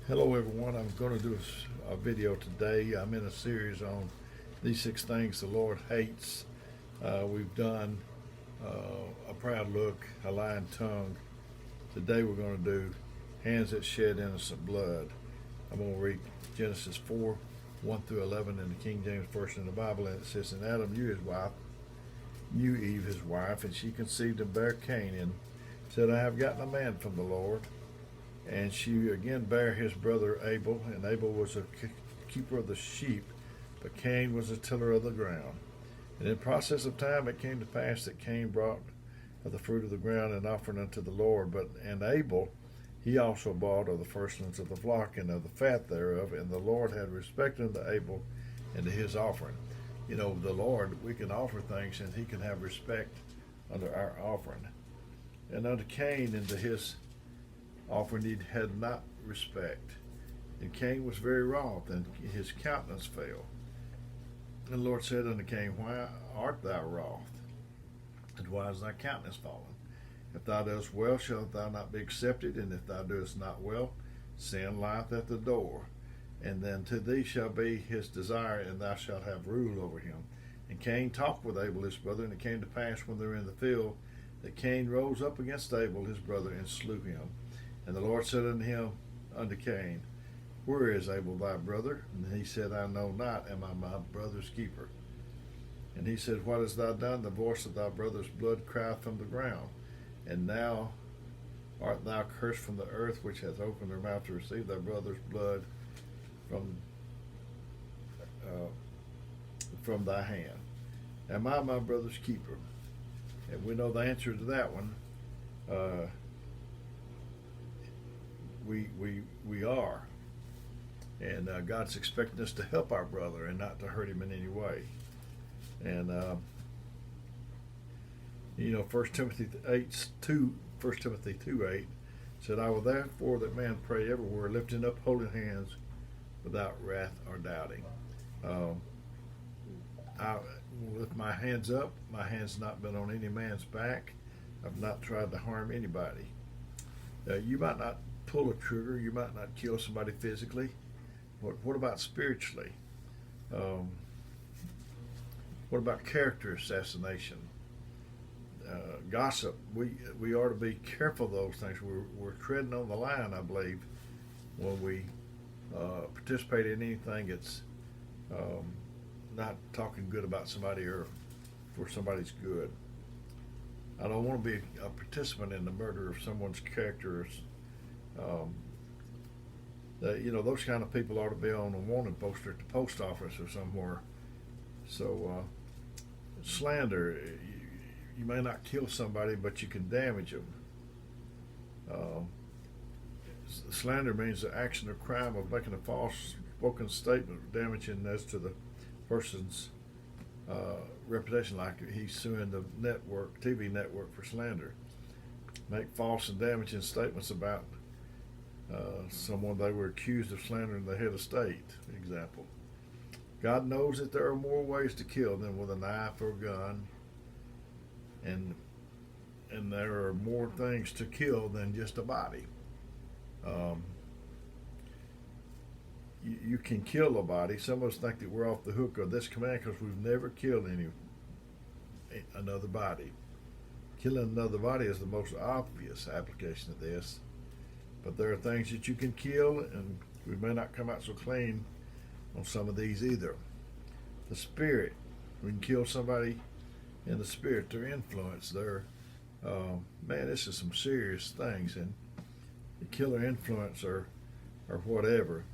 Hello everyone, I'm going to do a video today. I'm in a series on these 6 things the Lord hates. We've done a proud look, a lying tongue. Today we're going to do hands that shed innocent blood. I'm going to read Genesis 4, 1 through 11 in the King James Version of the Bible, and it says, And Adam knew Eve his wife, and she conceived and bare Cain, and said, I have gotten a man from the Lord. And she again bare his brother Abel, and Abel was a keeper of the sheep, but Cain was a tiller of the ground. And in process of time it came to pass that Cain brought of the fruit of the ground an offering unto the Lord, and Abel he also brought of the firstlings of the flock and of the fat thereof, and the Lord had respect unto Abel and to his offering. You know, the Lord, we can offer things and he can have respect under our offering. And unto Cain and to his offering he had not respect. And Cain was very wroth, and his countenance fell. And the Lord said unto Cain, Why art thou wroth? And why is thy countenance fallen? If thou doest well, shalt thou not be accepted, and if thou doest not well, sin lieth at the door. And then to thee shall be his desire, and thou shalt have rule over him. And Cain talked with Abel his brother, and it came to pass when they were in the field, that Cain rose up against Abel his brother, and slew him. And the Lord said unto Cain, Where is Abel thy brother? And he said, I know not, am I my brother's keeper? And he said, What hast thou done? The voice of thy brother's blood crieth from the ground. And now art thou cursed from the earth, which hath opened her mouth to receive thy brother's blood from thy hand. Am I my brother's keeper? And we know the answer to that one. We are, and God's expecting us to help our brother and not to hurt him in any way. And you know, 1 Timothy 2:8 said, I will therefore that man pray everywhere, lifting up holy hands, without wrath or doubting. I lift my hands up. My hand's not been on any man's back. I've not tried to harm anybody. You might not pull a trigger, you might not kill somebody physically. What about spiritually? What about character assassination? Gossip. We ought to be careful of those things. We're treading on the line, I believe, when we participate in anything that's not talking good about somebody or for somebody's good. I don't want to be a participant in the murder of someone's character. You know, those kind of people ought to be on a wanted poster at the post office or somewhere. So, slander, you may not kill somebody, but you can damage them. Slander means the action or crime of making a false spoken statement damaging as to the person's reputation, like he's suing the TV network for slander. Make false and damaging statements about someone they were accused of slandering the head of state, example. God knows that there are more ways to kill than with a knife or a gun, and there are more things to kill than just a body. You can kill a body. Some of us think that we're off the hook of this command because we've never killed another body. Killing another body is the most obvious application of this. But there are things that you can kill, and we may not come out so clean on some of these either. The spirit, we can kill somebody in the spirit, their influence, man, this is some serious things, and the killer influence or whatever,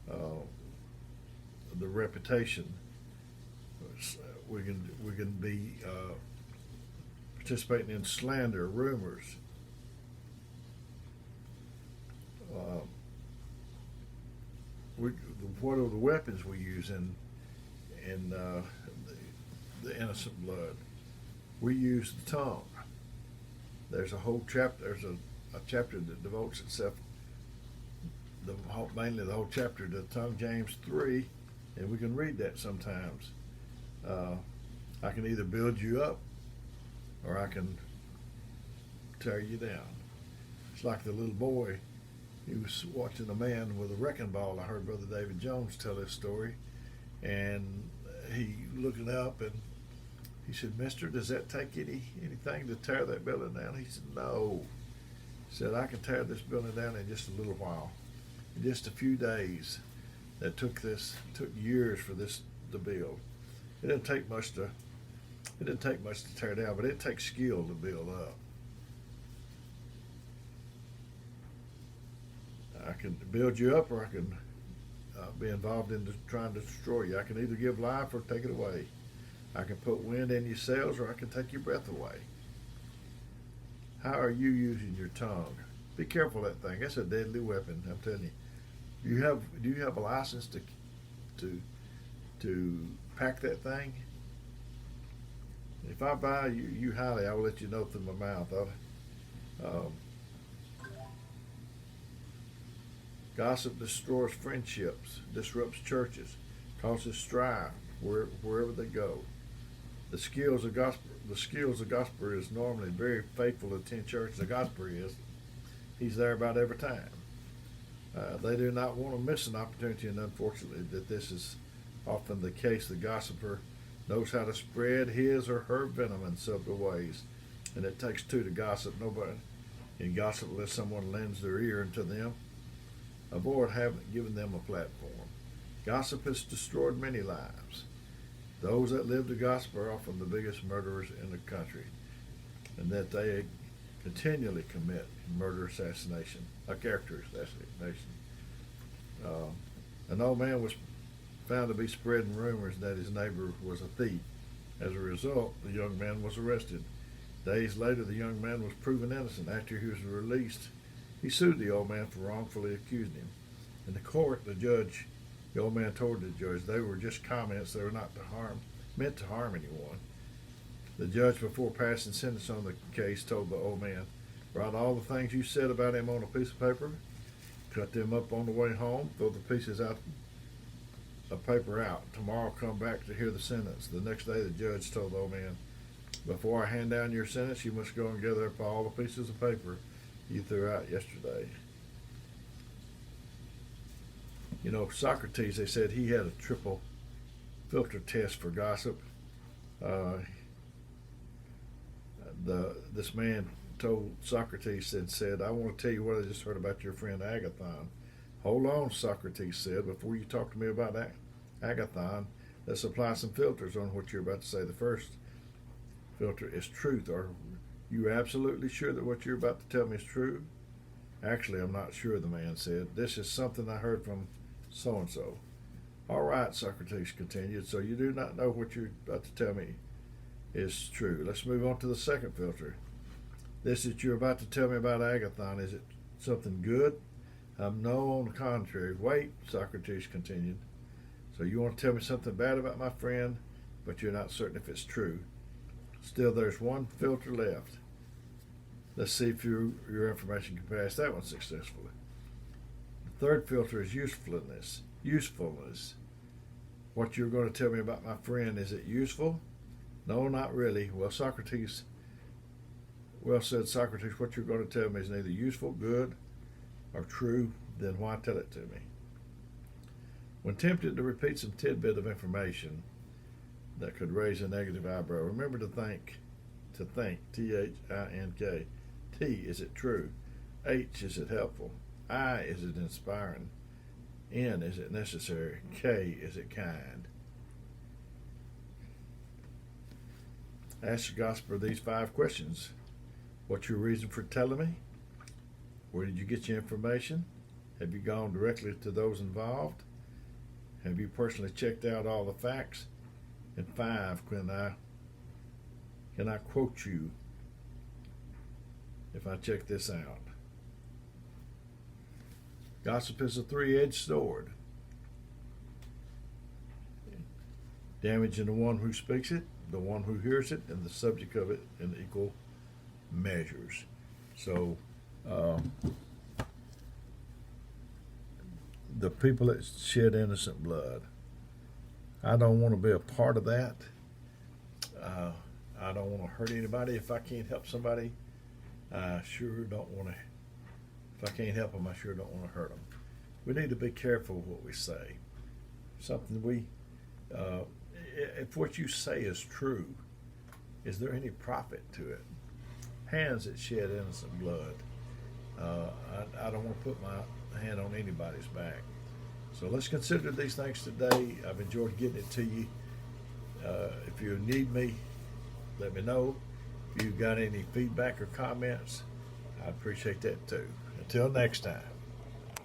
the reputation. We can be participating in slander, rumors. What are the weapons we use in the innocent blood? We use the tongue. There's a whole chapter. There's a chapter that devotes itself, mainly the whole chapter, to the tongue, James 3, and we can read that sometimes. I can either build you up, or I can tear you down. It's like the little boy he was watching a man with a wrecking ball. I heard Brother David Jones tell this story, and he looking up and he said, "Mister, does that take anything to tear that building down?" He said, "No." He said, "I can tear this building down in just a little while, in just a few days." That took years for this to build. It didn't take much to tear down, but it takes skill to build up. I can build you up, or I can be involved in trying to destroy you. I can either give life or take it away. I can put wind in your sails, or I can take your breath away. How are you using your tongue? Be careful of that thing. That's a deadly weapon, I'm telling you. Do you have a license to pack that thing? If I buy you highly, I will let you know through my mouth. Gossip destroys friendships, disrupts churches, causes strife wherever they go. The skills of gospel is normally very faithful to attend church. The gospel is. He's there about every time. They do not want to miss an opportunity, and unfortunately, that this is often the case. The gossiper knows how to spread his or her venom in subtle ways, and it takes two to gossip. Nobody can gossip unless someone lends their ear into them. Avoid giving them a platform. Gossip has destroyed many lives. Those that live to gossip are often the biggest murderers in the country, and that they continually commit character assassination. An old man was found to be spreading rumors that his neighbor was a thief. As a result, the young man was arrested. Days later, the young man was proven innocent. After he was released, he sued the old man for wrongfully accusing him. In the court, the old man told the judge they were just comments. They were not meant to harm anyone. The judge, before passing sentence on the case, told the old man, "Write all the things you said about him on a piece of paper, cut them up on the way home, throw the pieces of paper out. Tomorrow come back to hear the sentence." The next day the judge told the old man, "Before I hand down your sentence, you must go and gather up all the pieces of paper you threw out yesterday." You know, Socrates, they said he had a triple filter test for gossip. This man told Socrates and said, "I want to tell you what I just heard about your friend Agathon." "Hold on," Socrates said, "before you talk to me about Agathon, let's apply some filters on what you're about to say. The first filter is truth. Are you absolutely sure that what you're about to tell me is true?" "Actually, I'm not sure," the man said. "This is something I heard from so-and-so." "All right," Socrates continued, "so you do not know what you're about to tell me is true. Let's move on to the second filter. This that you're about to tell me about Agathon, is it something good?" "No, on the contrary." "Wait," Socrates continued. "So you want to tell me something bad about my friend, but you're not certain if it's true. Still, there's one filter left. Let's see if your information can pass that one successfully." The third filter is usefulness. What you're going to tell me about my friend, is it useful? "No, not really." Well said, Socrates, "what you're going to tell me is neither useful, good, or true. Then why tell it to me?" When tempted to repeat some tidbit of information that could raise a negative eyebrow, remember to think, T-H-I-N-K. T, is it true? H, is it helpful? I, is it inspiring? N, is it necessary? K, is it kind? Ask the gossiper these 5 questions. What's your reason for telling me? Where did you get your information? Have you gone directly to those involved? Have you personally checked out all the facts? And 5, can I quote you if I check this out? Gossip is a 3-edged sword, damaging the one who speaks it, the one who hears it, and the subject of it in equal measures. So the people that shed innocent blood, I don't want to be a part of that. I don't want to hurt anybody if I can't help somebody. I sure don't want to If I can't help them, I sure don't want to hurt them. We need to be careful what we say. Something if what you say is true, is there any profit to it? Hands that shed innocent blood. I don't want to put my hand on anybody's back. So let's consider these things today. I've enjoyed getting it to you. If you need me, let me know. If you've got any feedback or comments, I appreciate that too. Until next time.